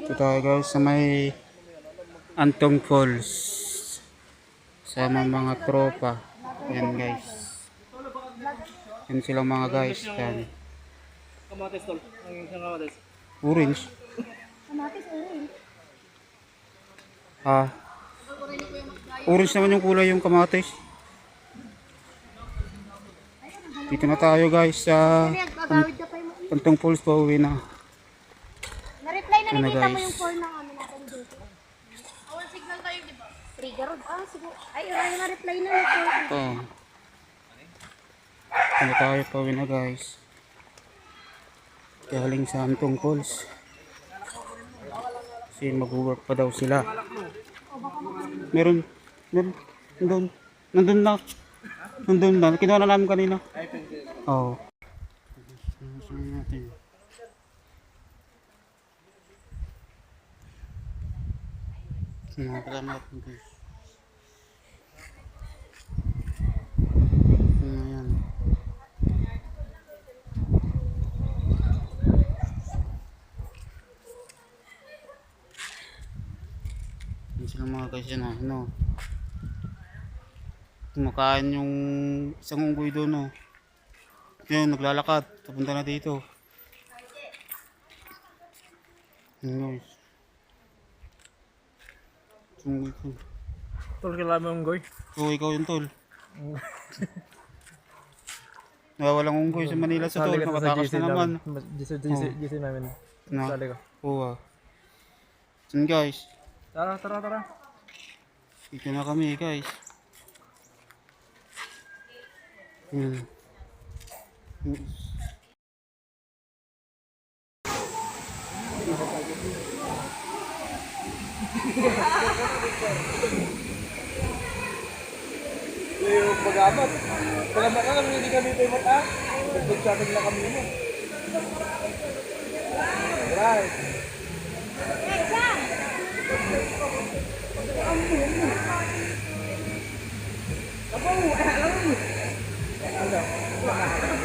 Ito tayo guys sa may Antong Falls. Sama mga tropa. Yan guys. Yan sila mga guys. Yan. Kamatis tol. Ang isang kamatis. Orange. Kamatis, orange. Ah. Orange naman yung kulay yung kamatis. Dito na tayo guys sa Magagawid ka pa yung Antong Falls, pauwi na. na-reply na Ito na, nakita mo guys. yung call ng ano natin dito. Awal signal tayo, di ba? Trigger road. Ah, siguro. Ay, wala na-reply na nito. Ito. Ano tayo, pauwi na guys. Galing sa Antong Falls. Kasi mag-work pa daw sila. Meron. Nandun na. Kinuha na namin kanina. Oo. Saan natin? Sinakala natin guys. Ayan. Yan sila mga guys yan ano. Kumakain yung isang unggoy doon oh. Yun, naglalakad. Papunta na dito. Yan guys. Unggoy ko. Tol, kailangan mo yung goy. Oo, ikaw yung tol. Nawawalang unggoy sa Manila sa tol. Nakatakas na naman. GC namin. Na. Sali ka. Oo. Yan guys. Tara. Dito na kami guys. Yan. Yung pag-amat. Pag-amat ka lang, hindi kami tayo mata. Nag-chatting lang kami mo. Right. Ano?